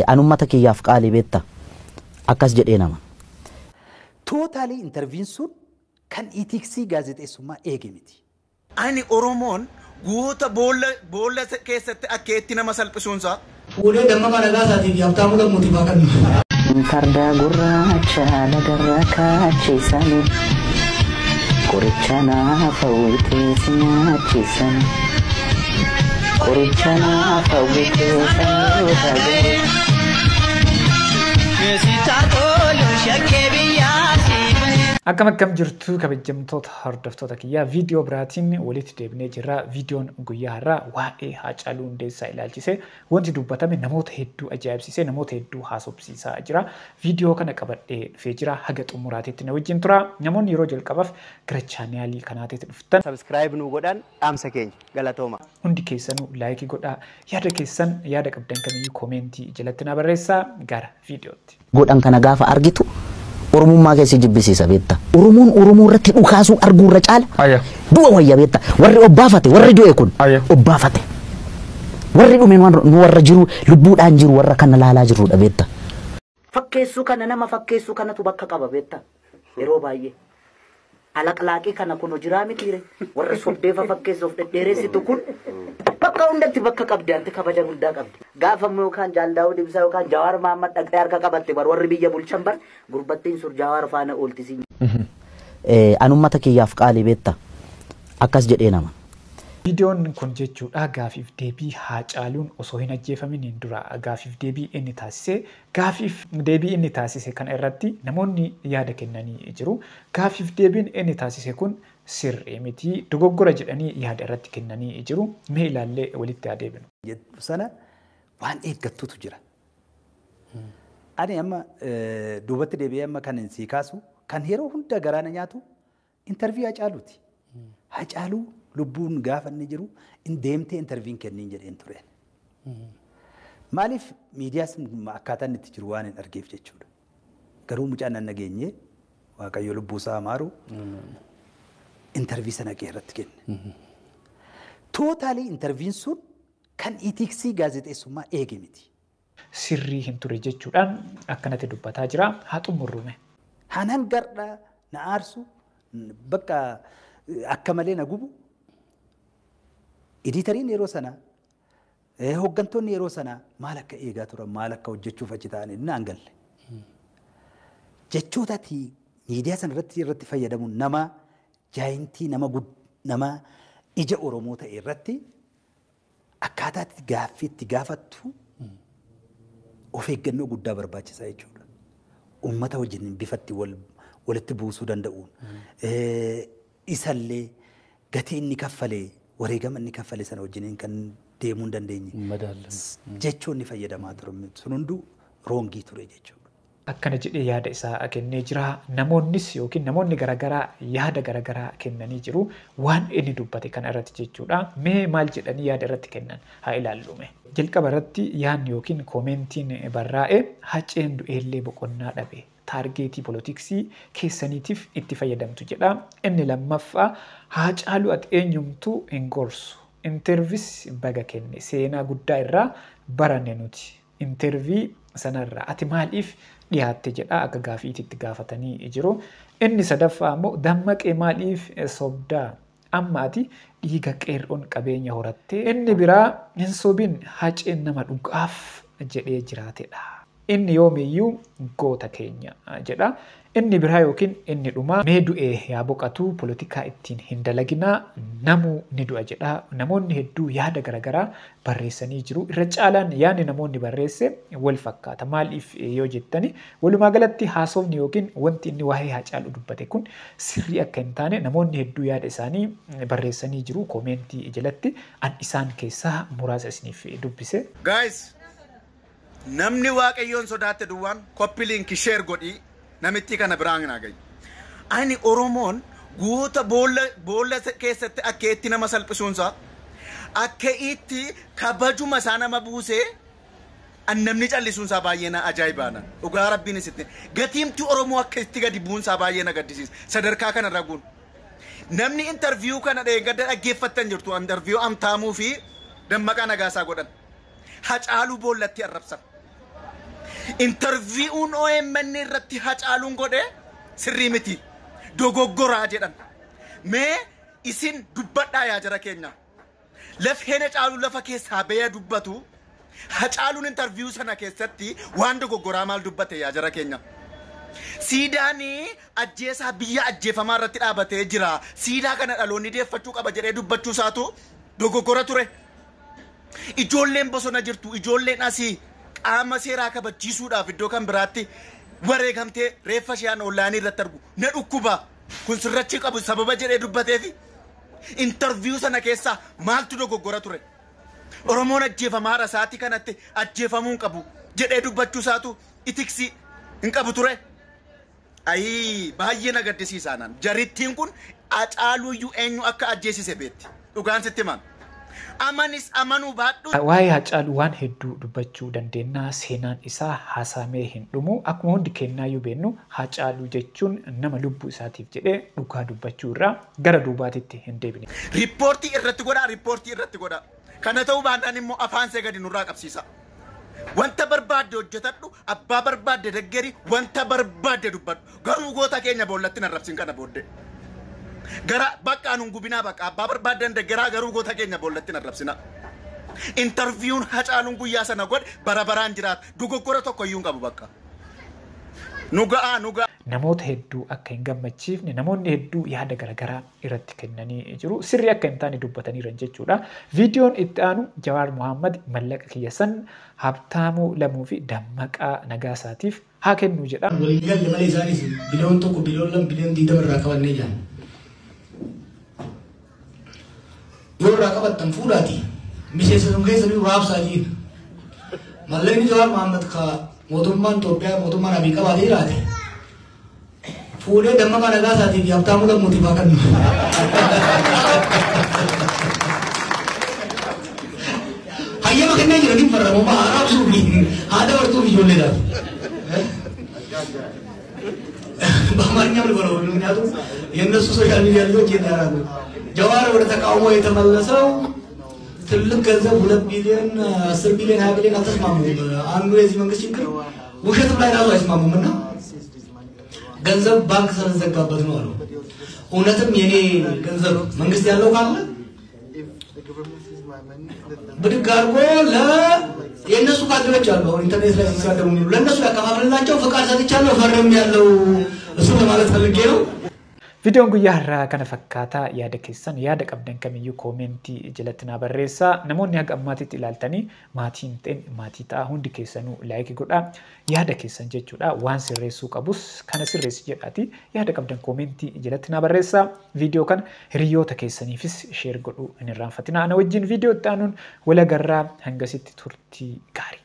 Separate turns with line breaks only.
Anummata kiyyaaf qaalii beekta akkas jedhee nama.
Tootaalii interviin sun kan itiksii gaazexeessummaa eege miti.
Ani Oromoon guuta boolla keessatti akka itti nama salphisuunsaa.
Fuudhee damma maragaa isaatii fi Habtaamuu Lammuutii baaqannu.
Farda gurraacha lagarra kaachiisanii qoricha naaf hawwitee si nyaachiisanii qoricha naaf hawwitee si
Akkam jirtu kabajamtoota hordoftoota kiyyaa viidiyoo biraatiin walitti deebinee jirra. Viidiyoon guyyaa har'aa waa'ee Haacaaluu Hundeessaa ilaalchisee wanti dubbatame namoota hedduu ajaa'ibsiisee namoota hedduu haasofsiisaa jira. Viidiyoo kana qabadhee dhufee jira. Haga xumuraatiitti na wajjin tura. Namoonni yeroo jalqabaaf gara chaanaalii kanaatitti dhuftan
subscribe nu godhan dhaamsa keenya galatooma.
Hundi keessanuu laayikii godhaa. Yaada keessan yaada qabdan kamiyyuu koomentii jalatti na barreessaa. Gara viidiyootti.
Godhan kana gaafa argitu Oromummaa keessi jibbisiisa beekta. Oromoo irratti dhukaasuu arguu irra caala. Du'a wayya beekta. Warri obbaafate warri du'e kun obbaafate. Warri dhume nu warra jiru lubbuudhaan jiru warra kana laalaa jirudha beekta. Fakkeessuu kana nama fakkeessuu kanatu bakka qaba beekta. Yeroo baay'ee alaqlaaqii kana kun hojiraa mitiire warra sobdeefa fakkeessuuf dhedheeressitu kun bakka hundatti bakka qabdi anti kabaja guddaa qabdi. Gaafa yookaan Jaaldaawud Ibsaa yookaan Jawaar Mahammad dhaqxee harka qabatte bar warri biyya bulchan bar gurbattiin sur Jawaar faana ooltisiin. Anummata kiyyaaf qaalii beekta akkas jedhee nama.
Viidiyoon kun jechuudha gaafiif deebii Haacaaluun osoo hin ajjeefaminiin dura gaafiif deebii inni taasise. Gaafiif deebii inni taasise kana irratti namoonni yaada kennanii jiru. Gaafiif deebiin inni taasise kun sirrii miti dogoggora jedhanii yaada irratti kennanii jiru. Mee ilaallee walitti adeemnu.
Sana waan eeggattuutu jira. Ani amma duubatti deebi'ee amma kan sii kaasu kan yeroo hunda garaana nyaatu intervii Haacaaluuti. Haacaaluu lubbuun gaafa inni jiru in deemtee interviin kenniin jedheen tureen. Maaliif miidiyaas akkaataan itti jiru waan hin argeef jechuudha. Garuu mucaan nan nageenye Waaqayyo lubbuu isaa amaaru intervii sana irratti kenne. Tootaalii interviin sun kan itiksii gaazexeessummaa eege miti.
Sirrii hin ture jechuudhaan akkanatti dubbataa jira. Haa xumurrume.
Hanan gardhaa na aarsu bakka akka malee na gubu. Editariin yeroo sana hooggantoonni yeroo sana maal akka eegaa turan maal akka hojjechuuf achi ta'an naan galle. Jechootatti miidiyaa sana irratti fayyadamuun nama jaayintii nama ija Oromoo ta'e irratti akkaataatti gaaffiitti gaafattu of eeggannoo guddaa barbaachisaa jechuudha. Uummata wajjin bifatti walitti buusuu danda'uun isallee gatii inni kaffalee wareegama inni kaffale sana wajjin kan deemuu hin dandeenye. Jechoonni fayyadamaa turan sun hunduu roongii ture jechuudha.
Akkana jedhee yaada isaa kennee jira. Namoonnis yookiin namoonni garaagaraa yaada garaagaraa kennanii jiru. Waan inni dubbate kana irratti jechuudha. Mee maal jedhanii yaada irratti kennan haa ilaallume. Jalqaba irratti yaadni yookiin koomentiin barraa'e Haceen du'eellee boqonnaa dhabe. Taargeetii poolitiksii keessaniitiif itti fayyadamtu jedha. Inni lammaffaa Haacaaluu ati eenyumtuu hin gorsu. Interviis baga kenne seenaa guddaa irraa baranne nuti. Intervii sanarraa ati maaliif dhiyaatte jedha akka gaafiitti gaafatanii jiru. Inni sadaffaa immoo dammaqee maaliif sobdaa amma ati dhiiga qeerroon qabeenya horatte. Inni biraa hin sobin Haceen nama dhugaaf jedhee jiraatedha. Inni yoomiyyuu goota keenya jedha. Inni biraa yookiin inni dhumaa mee du'ee yaa boqatu poolitikaa ittiin hin dalaginaa namuu ni du'a jedha. Namoonni hedduu yaada garaagaraa barreessanii jiru. Irra caalaan yaadni namoonni barreesse wal fakkaata. Maaliif yoo jettani walumaa galatti haasofni yookiin wanti inni waa'ee Haacaaluu dubbate kun sirrii akka hin taane namoonni hedduu yaada isaanii barreessanii jiru. Koomentii jalatti an isaan keessaa muraasa isiniif dubbise.
Guys, namni Waaqayyoon sodaatte duwwaan copy link share godhii. Namitti kana biraan hin agayu. Ani Oromoon guuta boolla keessatti akka itti nama salphisuunsaa akka itti kabajuma isaa nama buusee namni callisuunsaa baay'ee na ajaa'ibaadha. Dhugaa Rabbiin isitti gatiimti Oromoo akka itti gadi buunsaa baay'ee na gaddisiisa. Sadarkaa kana raguun namni interview kana gadda dhaggeeffattan jirtu interview Amtaamuu fi Dammaqaa Nagaasaa godhan. Hacaaluu boollatti arrabsan. Interviiwuun OMN irratti hacaaluun godhe sirrii miti. Dogoggoraa jedhan. Mee isin dubbadhaa yaa jara keenya. Lafeen hacaaluu lafa keessaa ba'ee dubbatu. Hacaaluun interviiwuu sana keessatti waan dogoggoraa maal dubbate yaa jara keenya. Siidaanii ajjeesaa biyya ajjeefamaa irratti dhaabatee jira. Siidaa kana dhaloonni deeffachuu qaba jedhee dubbachuu isaatu dogoggora ture. Ijoolleen bosona jirtu, ijoolleen asii qaama seeraa kabachiisuudhaaf iddoo kan biraatti wareegamtee reeffa isheen ollaanii irratti argu. Na dhukkuba kun sirrachi qabu sababa jedhee dubbateefi interviiwuu sana keessaa maaltu dogoggora ture? Oromoon ajjeefamaa rasaatti kanatti ajjeefamuu hin qabu jedhee dubbachuu isaatu itiksi hin qabu ture. Ayi baay'ee na gaddisiisaanan. Jarittiin kun Hacaaluuyyuu eenyu akka ajjeesise beetti. Dhugaan sitti himan. Amanis amanuu baadhu.
Waa'ee Hacaaluu waan hedduu dubbachuu dandeenya. Seenaan isaa haasamee hin dhumu. Akkuma hundi kennaayyuu beennu Hacaaluu jechuun nama lubbuu isaatiif jedhee dhugaa dubbachuu irraa gara duubaatitti hin deebine.
Riippoortii irratti godha. Kana ta'uu baannaan immoo afaan see gadi nurraa qabsiisa. Wanta barbaadde hojjetadhu, abbaa barbaadde deggeri, wanta barbaadde dubbadhu. Garuu goota keenya boollatti narrabsin kana booddee. Gara bakka anuun gubinaa bakka abbaa barbaadden deggeraa garuu goota keenya boollatti narrabsina. Interviiwuun Hacaaluun guyyaa sana godhe bara baraan jiraata. Dogoggora tokko iyyuu hin qabu bakka. Nugaa.
Namoota hedduu akka hin gammachiifne namoonni hedduu yaada garaagaraa irratti kennanii jiru. Sirri akka hin taane dubbataniiran jechuudha. Viidiyoon itti aanu Jawaar Mohaammed mallaqa kiyyasan Habtaamuu Lamuu fi Dammaqaa Nagaasaatiif haa kennuu jedha.
Waliigalli malee isaanis biliyoon tokko biliyoon lama biliyoon 20 irraa qabannee jiran. Yoo irraa qabattan fuudhaati. Miseensa sun keessa biyyuu raabsaatiin. Mallaqni Jawaar Mohaammed ka mootummaan Itoophiyaa mootummaan Abiy qabaatee jiraate. Fuudhee Dammaqaa Nagaasaatiif Habtaamuu Lamuutiif haa kennu. Hayyama kennee jiraniin farramummaa raabsuu fi haada bartuuf ijoolleedhaaf. በአማርኛ ምን በለው ምክንያቱም የነሱ ሶሻል ሚዲያ ልጆች ይናራሉ ጀዋር ወደ ተቃውሞ የተመለሰው ትልቅ ገንዘብ 2 ቢሊዮን 10 ቢሊዮን 20 ቢሊዮን አልተስማሙም አንዱ የዚህ መንግስት ችግር ውሸት ላይ ራሱ አይስማሙምና ገንዘብ ባንክ ስለዘጋበት ነው አሉ እውነትም የኔ ገንዘብ መንግስት ያለው ካለ ብድግ አድርጎ የነሱ ካድሬዎች አሉ አሁን ኢንተርኔት ላይ ሲሳደቡ የሚሉ ለነሱ ያከፋፍልላቸው ፍቃድ ሰጥቻለሁ ፈርም ያለው እሱ ለማለት ፈልጌ ነው
Viidiyoon guyyaa har'aa kana fakkaataa yaada keessan yaada qabdan kamiyyuu koomentii jalatti naa barreessaa namoonni haga ammaatitti ilaaltanii maatiin ta'in maatii ta'a hundi keessanuu laayikii godhaa yaada keessan jechuudha waan sirreessuu qabus kana sirreessi jedhaati yaada qabdan koomentii jalatti naa barreessaa viidiyoo kana hiriyoota keessaniifis sheer godhuu hin irraanfatinaa ana wajjin viidiyoo itti aanuun wal agarraa hangasitti turtii gaarii.